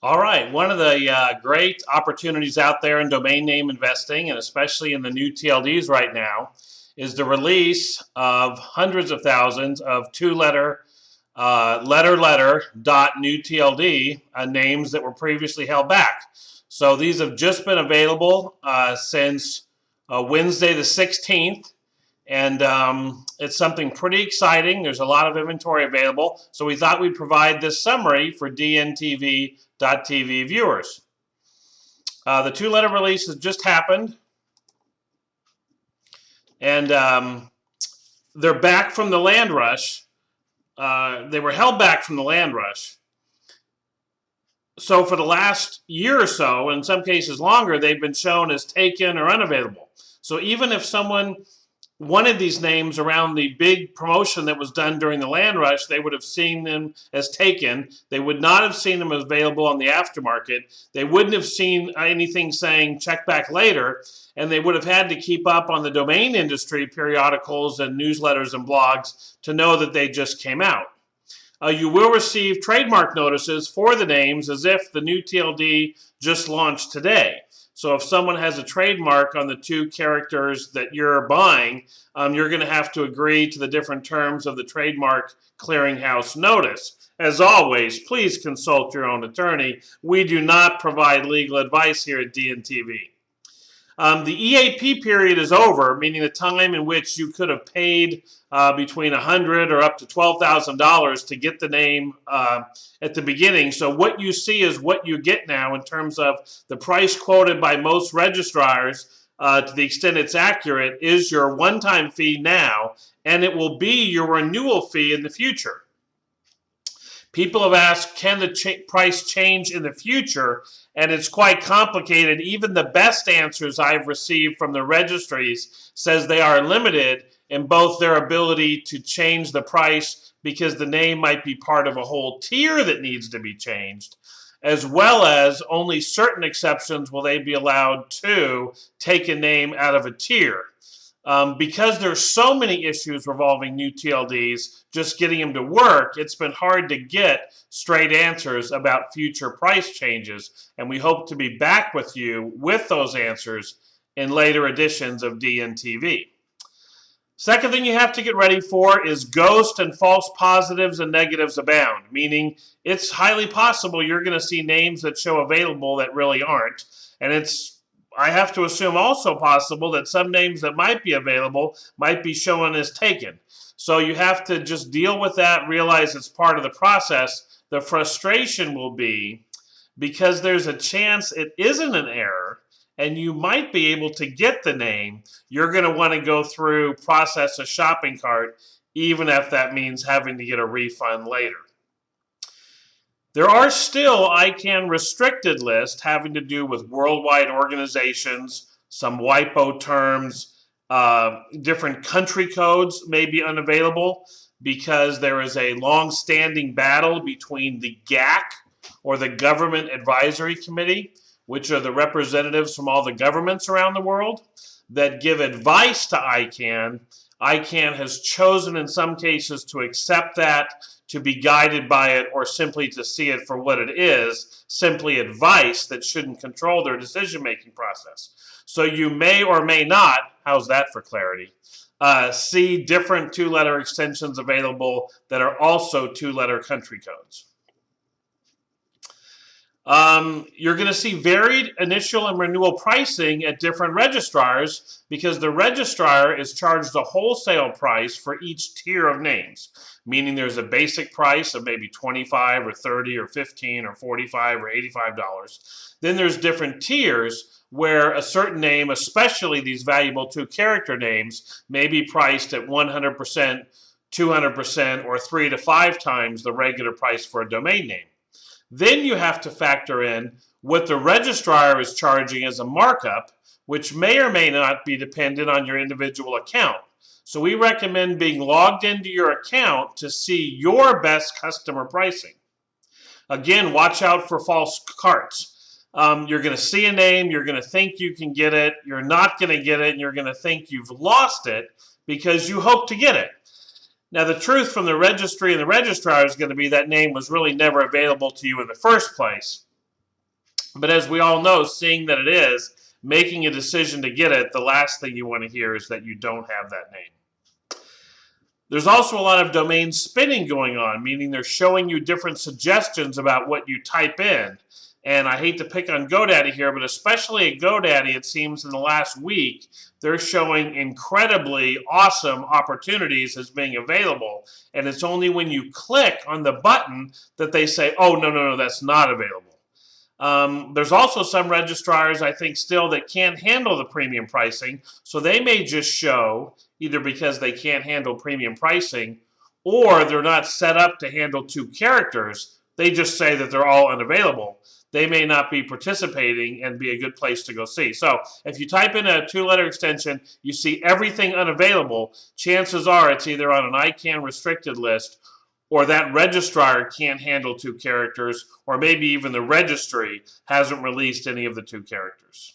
All right, one of the great opportunities out there in domain name investing, and especially in the new TLDs right now, is the release of hundreds of thousands of two-letter dot new TLD names that were previously held back. So these have just been available since Wednesday the 16th. And it's something pretty exciting. There's a lot of inventory available. So we thought we'd provide this summary for DNTV.TV viewers. The two-letter release has just happened. And they're back from the land rush. They were held back from the land rush. So for the last year or so, in some cases longer, they've been shown as taken or unavailable. So even if someone wanted these names around the big promotion that was done during the land rush, they would have seen them as taken. They would not have seen them as available on the aftermarket. They wouldn't have seen anything saying check back later, and they would have had to keep up on the domain industry periodicals and newsletters and blogs to know that they just came out. You will receive trademark notices for the names as if the new TLD just launched today. So if someone has a trademark on the two characters that you're buying, you're going to have to agree to the different terms of the trademark clearinghouse notice. As always, please consult your own attorney. We do not provide legal advice here at DNTV. The EAP period is over, meaning the time in which you could have paid between $100 or up to $12,000 to get the name at the beginning. So what you see is what you get now in terms of the price quoted by most registrars, to the extent it's accurate, is your one-time fee now, and it will be your renewal fee in the future. People have asked, can the price change in the future? And it's quite complicated. Even the best answers I've received from the registries says they are limited in both their ability to change the price because the name might be part of a whole tier that needs to be changed, as well as only certain exceptions will they be allowed to take a name out of a tier. Because there's so many issues revolving new TLDs, just getting them to work, it's been hard to get straight answers about future price changes, and we hope to be back with you with those answers in later editions of DNTV. Second thing you have to get ready for is ghost and false positives and negatives abound, meaning it's highly possible you're going to see names that show available that really aren't, and I have to assume also possible that some names that might be available might be shown as taken. So you have to just deal with that, realize it's part of the process. The frustration will be because there's a chance it isn't an error and you might be able to get the name, you're going to want to go through, process a shopping cart, even if that means having to get a refund later. There are still ICANN restricted lists having to do with worldwide organizations, some WIPO terms, different country codes may be unavailable because there is a long-standing battle between the GAC, or the Government Advisory Committee, which are the representatives from all the governments around the world that give advice to ICANN. ICANN has chosen in some cases to accept that, to be guided by it, or simply to see it for what it is, simply advice that shouldn't control their decision-making process. So you may or may not, how's that for clarity, see different two-letter extensions available that are also two-letter country codes. You're going to see varied initial and renewal pricing at different registrars because the registrar is charged a wholesale price for each tier of names, meaning there's a basic price of maybe $25 or $30 or $15 or $45 or $85. Then there's different tiers where a certain name, especially these valuable two-character names, may be priced at 100%, 200%, or 3 to 5 times the regular price for a domain name. Then you have to factor in what the registrar is charging as a markup, which may or may not be dependent on your individual account. So we recommend being logged into your account to see your best customer pricing. Again, watch out for false carts. You're going to see a name, you're going to think you can get it, you're not going to get it, and you're going to think you've lost it because you hope to get it. Now, the truth from the registry and the registrar is going to be that name was really never available to you in the first place. But as we all know, seeing that it is, making a decision to get it, the last thing you want to hear is that you don't have that name. There's also a lot of domain spinning going on, meaning they're showing you different suggestions about what you type in. And I hate to pick on GoDaddy here, but especially at GoDaddy, it seems in the last week, they're showing incredibly awesome opportunities as being available. And it's only when you click on the button that they say, oh, no, that's not available. There's also some registrars, I think, still that can't handle the premium pricing. So they may just show, either because they can't handle premium pricing or they're not set up to handle 2 characters. They just say that they're all unavailable. They may not be participating and be a good place to go see. So if you type in a 2-letter extension, you see everything unavailable, chances are it's either on an ICANN restricted list or that registrar can't handle 2 characters, or maybe even the registry hasn't released any of the 2 characters.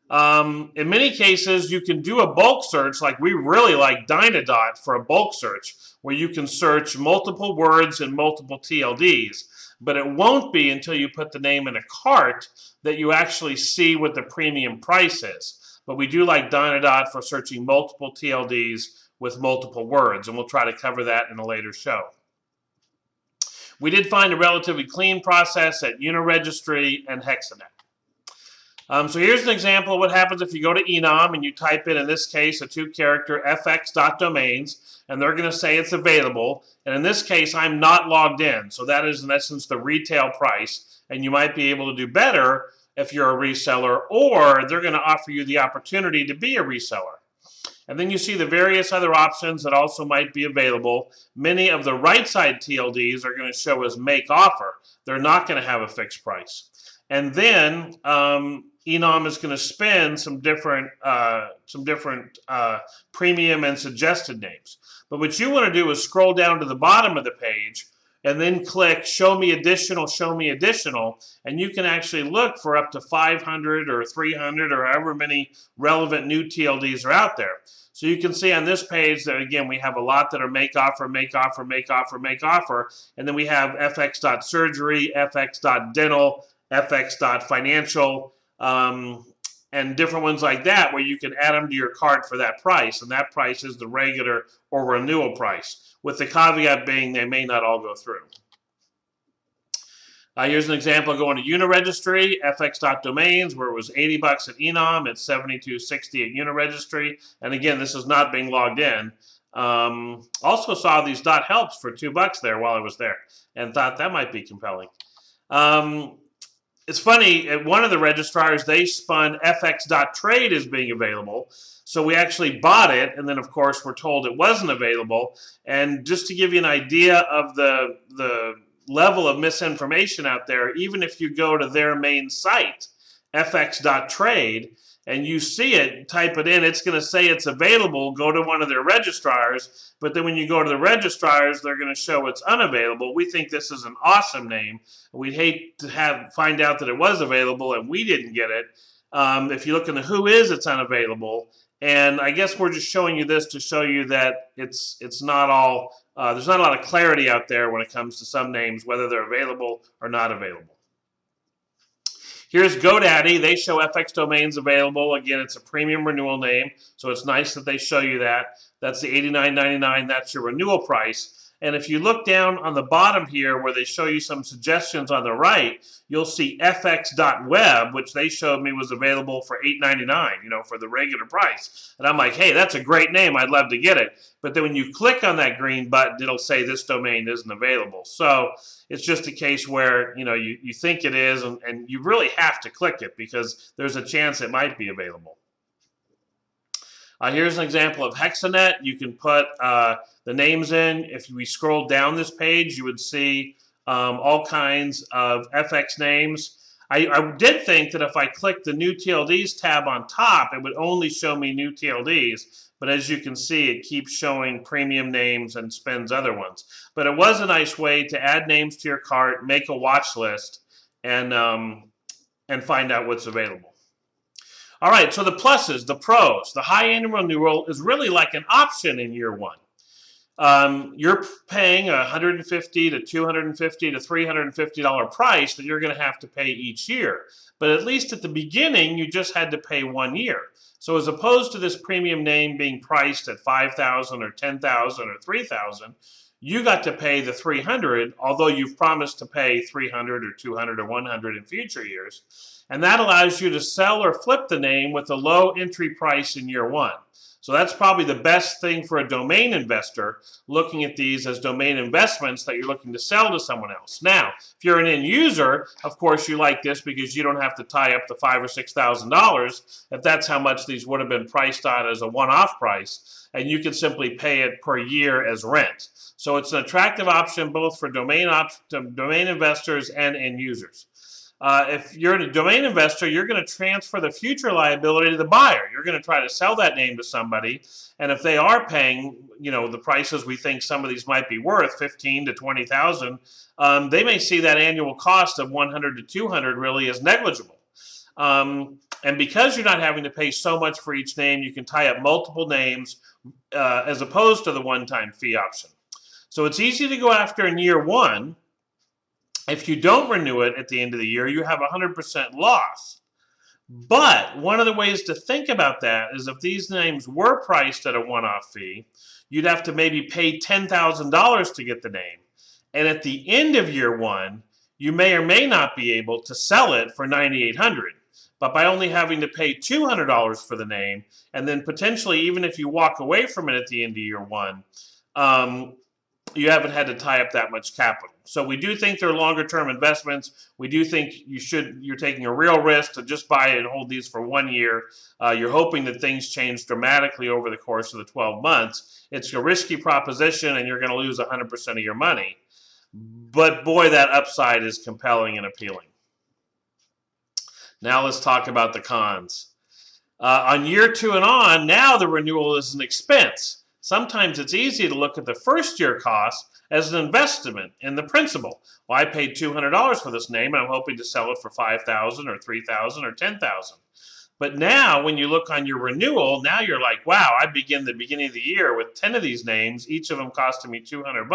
In many cases, you can do a bulk search, like we really like Dynadot for a bulk search, where you can search multiple words and multiple TLDs. But it won't be until you put the name in a cart that you actually see what the premium price is. But we do like Dynadot for searching multiple TLDs with multiple words, and we'll try to cover that in a later show. We did find a relatively clean process at Uniregistry and Hexanet. So here's an example of what happens if you go to Enom and you type in this case, a 2-character fx.domains, and they're going to say it's available. And in this case, I'm not logged in. So that is, in essence, the retail price. And you might be able to do better if you're a reseller, or they're going to offer you the opportunity to be a reseller. And then you see the various other options that also might be available. Many of the right side TLDs are going to show as make offer. They're not going to have a fixed price. And then Enom is going to spin some different premium and suggested names. But what you want to do is scroll down to the bottom of the page and then click Show Me Additional, and you can actually look for up to 500 or 300 or however many relevant new TLDs are out there. So you can see on this page that, again, we have a lot that are make offer, and then we have fx.surgery, fx.dental, fx.financial, and different ones like that, where you can add them to your cart for that price, and that price is the regular or renewal price, with the caveat being they may not all go through. Here's an example going to Uniregistry, fx.domains, where it was 80 bucks at Enom, it's $72.60 at Uniregistry, and again, this is not being logged in. Also saw these .helps for $2 there while I was there, and thought that might be compelling. It's funny, at one of the registrars, they spun fx.trade as being available. So we actually bought it, and then, of course, we're told it wasn't available. And just to give you an idea of the level of misinformation out there, even if you go to their main site, fx.trade, and you see it, type it in, it's going to say it's available, go to one of their registrars, but then when you go to the registrars, they're going to show it's unavailable. We think this is an awesome name. We'd hate to find out that it was available and we didn't get it. If you look in the who is, it's unavailable. And I guess we're just showing you this to show you that it's not all, there's not a lot of clarity out there when it comes to some names, whether they're available or not available. Here's GoDaddy. They show FX domains available. Again, it's a premium renewal name, so it's nice that they show you that. That's the $89.99. That's your renewal price. And if you look down on the bottom here where they show you some suggestions on the right, you'll see fx.web, which they showed me was available for $8.99, you know, for the regular price. And I'm like, hey, that's a great name. I'd love to get it. But then when you click on that green button, it'll say this domain isn't available. So it's just a case where, you know, you think it is, and you really have to click it because there's a chance it might be available. Here's an example of Hexanet. You can put the names in. If we scroll down this page, you would see all kinds of FX names. I did think that if I clicked the New TLDs tab on top, it would only show me new TLDs. But as you can see, it keeps showing premium names and spins other ones. But it was a nice way to add names to your cart, make a watch list, and find out what's available. All right, so the pluses, the pros. The high annual renewal is really like an option in year one. you're paying a $150 to $250 to $350 price that you're going to have to pay each year. But at least at the beginning, you just had to pay 1 year. So as opposed to this premium name being priced at $5,000 or $10,000 or $3,000, you got to pay the $300, although you've promised to pay $300 or $200 or $100 in future years. And that allows you to sell or flip the name with a low entry price in year 1. So that's probably the best thing for a domain investor, looking at these as domain investments that you're looking to sell to someone else. Now, if you're an end user, of course you like this because you don't have to tie up the $5,000 or $6,000 if that's how much these would have been priced out as a one-off price, and you can simply pay it per year as rent. So it's an attractive option both for domain investors and end users. If you're a domain investor, you're going to transfer the future liability to the buyer. You're going to try to sell that name to somebody, and if they are paying, the prices we think some of these might be worth, $15,000 to $20,000, they may see that annual cost of $100 to $200 really as negligible. And because you're not having to pay so much for each name, you can tie up multiple names as opposed to the one-time fee option. So it's easy to go after in year 1. If you don't renew it at the end of the year, you have 100% loss. But one of the ways to think about that is if these names were priced at a one-off fee, you'd have to maybe pay $10,000 to get the name. And at the end of year 1, you may or may not be able to sell it for $9,800. But by only having to pay $200 for the name, and then potentially even if you walk away from it at the end of year 1, you haven't had to tie up that much capital. So we do think they're longer term investments. We do think you're taking a real risk to just buy it and hold these for 1 year. You're hoping that things change dramatically over the course of the 12 months. It's a risky proposition and you're going to lose 100% of your money. But boy, that upside is compelling and appealing. Now let's talk about the cons. On year 2 and on, now the renewal is an expense. Sometimes it's easy to look at the first year cost as an investment in the principal. Well, I paid $200 for this name and I'm hoping to sell it for $5,000 or $3,000 or $10,000. But now when you look on your renewal, now you're like, wow, I begin the beginning of the year with 10 of these names, each of them costing me $200.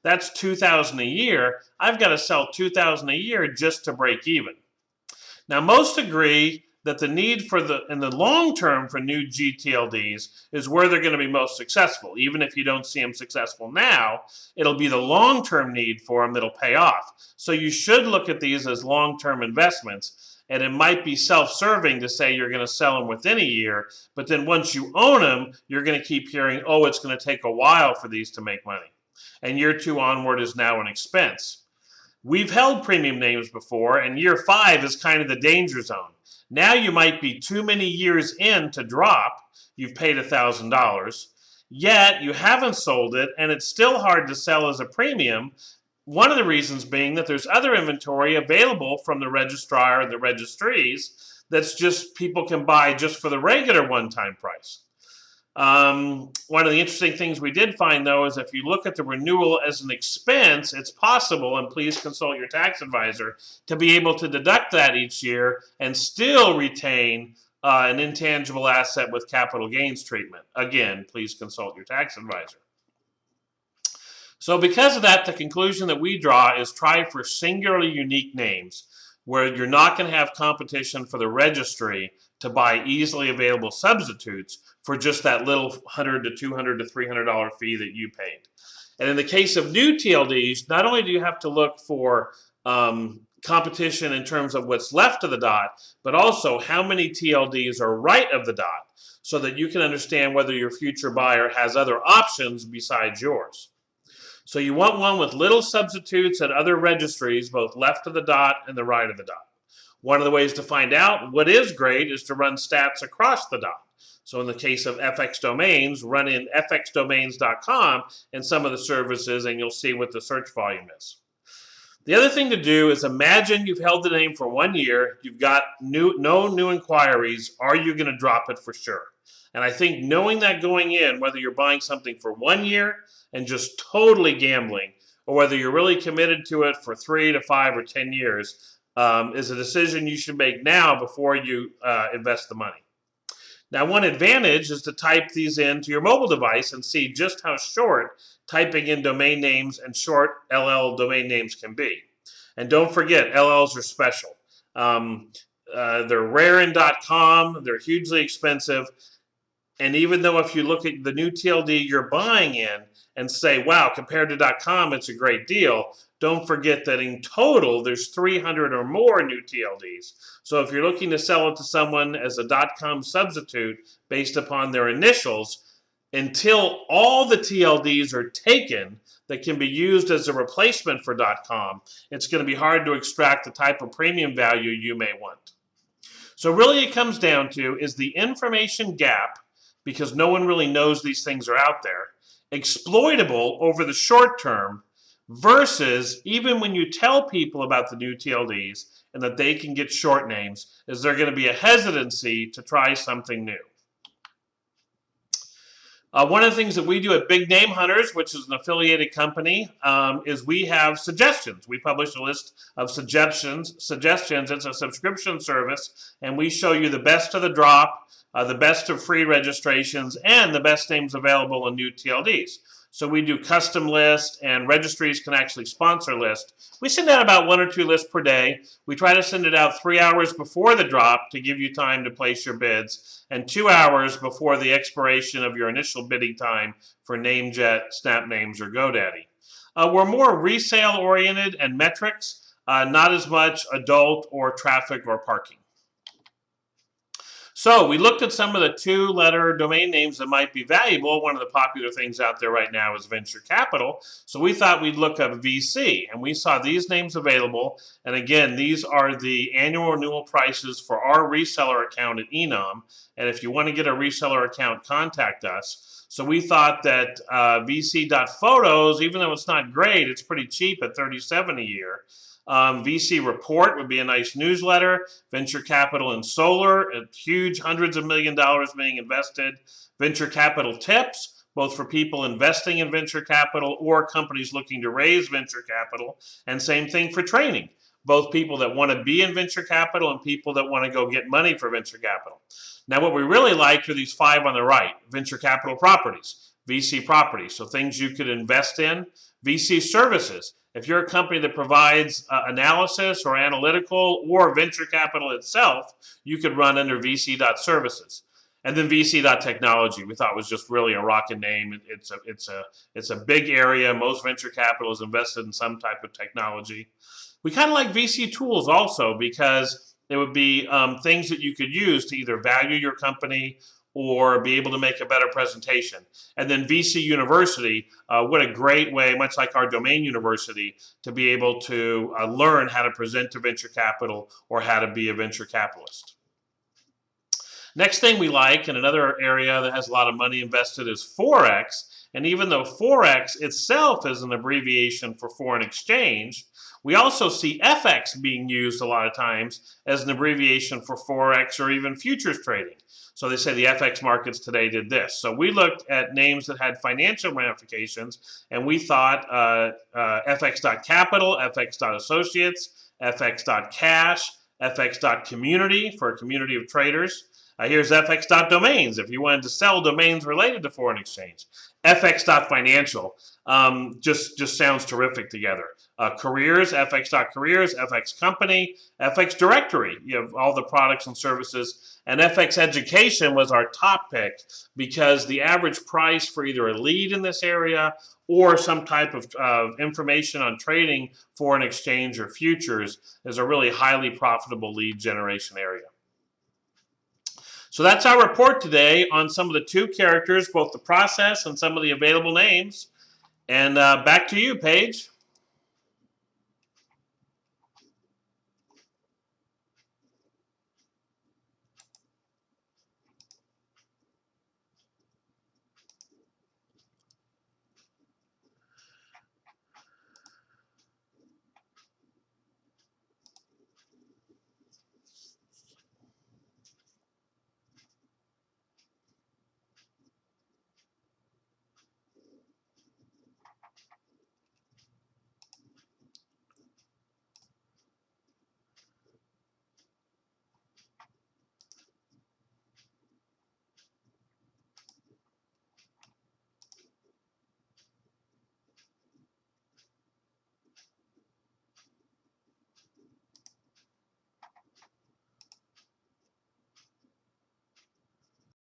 That's $2,000 a year. I've got to sell $2,000 a year just to break even. Now most agree that the need in the long term for new GTLDs is where they're going to be most successful. Even if you don't see them successful now, it'll be the long-term need for them that'll pay off. So you should look at these as long-term investments, and it might be self-serving to say you're going to sell them within a year, but then once you own them, you're going to keep hearing, oh, it's going to take a while for these to make money. And year 2 onward is now an expense. We've held premium names before, and year 5 is kind of the danger zone. Now you might be too many years in to drop. You've paid $1,000, yet you haven't sold it, and it's still hard to sell as a premium. One of the reasons being that there's other inventory available from the registrar and the registries that's just people can buy just for the regular one-time price. One of the interesting things we did find, though, is if you look at the renewal as an expense, it's possible, and please consult your tax advisor, to be able to deduct that each year and still retain an intangible asset with capital gains treatment. Again, please consult your tax advisor. So because of that, the conclusion that we draw is try for singularly unique names where you're not going to have competition for the registry to buy easily available substitutes for just that little $100 to $200 to $300 fee that you paid. And in the case of new TLDs, not only do you have to look for competition in terms of what's left of the dot, but also how many TLDs are right of the dot so that you can understand whether your future buyer has other options besides yours. So you want one with little substitutes at other registries, both left of the dot and the right of the dot. One of the ways to find out what is great is to run stats across the dot. So in the case of FX domains, run in fxdomains.com and some of the services, and you'll see what the search volume is. The other thing to do is imagine you've held the name for 1 year, you've got no new inquiries. Are you going to drop it for sure? And I think knowing that going in, whether you're buying something for 1 year and just totally gambling, or whether you're really committed to it for 3 to 5 or 10 years, is a decision you should make now before you invest the money. Now, one advantage is to type these into your mobile device and see just how short typing in domain names and short LL domain names can be. And don't forget, LLs are special. They're rare in .com, they're hugely expensive, and even though if you look at the new TLD you're buying in and say, wow, compared to .com, it's a great deal, don't forget that in total, there's 300 or more new TLDs. So if you're looking to sell it to someone as a .com substitute based upon their initials, until all the TLDs are taken that can be used as a replacement for .com, it's going to be hard to extract the type of premium value you may want. So really it comes down to, is the information gap, because no one really knows these things are out there, exploitable over the short term, versus even when you tell people about the new TLDs and that they can get short names, is there going to be a hesitancy to try something new? One of the things that we do at Big Name Hunters, which is an affiliated company, is we have suggestions. We publish a list of suggestions. It's a subscription service, and we show you the best of the drop, the best of free registrations, and the best names available in new TLDs. So we do custom lists, and registries can actually sponsor lists. We send out about 1 or 2 lists per day. We try to send it out 3 hours before the drop to give you time to place your bids, and 2 hours before the expiration of your initial bidding time for NameJet, SnapNames, or GoDaddy. We're more resale-oriented and metrics, not as much adult or traffic or parking. So we looked at some of the 2-letter domain names that might be valuable. One of the popular things out there right now is venture capital. So we thought we'd look up VC, and we saw these names available. And again, these are the annual renewal prices for our reseller account at Enom. And if you want to get a reseller account, contact us. So we thought that VC.photos, even though it's not great, it's pretty cheap at $37 a year. VC Report would be a nice newsletter. Venture Capital and Solar, huge hundreds of million dollars being invested. Venture Capital Tips, both for people investing in venture capital or companies looking to raise venture capital. And same thing for training, both people that want to be in venture capital and people that want to go get money for venture capital. Now, what we really liked are these 5 on the right: venture capital properties, VC properties, so things you could invest in. VC services. If you're a company that provides analysis or analytical or venture capital itself, you could run under VC.services. And then VC.technology, we thought was just really a rockin' name. It's a big area. Most venture capital is invested in some type of technology. We kind of like VC tools also, because it would be things that you could use to either value your company or be able to make a better presentation. And then VC University, what a great way, much like our domain university, to be able to learn how to present to venture capital or how to be a venture capitalist. Next thing we like, and another area that has a lot of money invested, is Forex. And even though Forex itself is an abbreviation for foreign exchange, we also see FX being used a lot of times as an abbreviation for Forex or even futures trading. So they say the FX markets today did this. So we looked at names that had financial ramifications, and we thought FX.capital, FX.associates, FX.cash, FX.community for a community of traders. Here's FX.domains if you wanted to sell domains related to foreign exchange. FX.financial just sounds terrific together. Careers, FX.careers, FX company, FX directory. You have all the products and services. And FX education was our top pick because the average price for either a lead in this area or some type of information on trading, foreign exchange, or futures is a really highly profitable lead generation area. So that's our report today on some of the 2 characters, both the process and some of the available names. And back to you, Paige.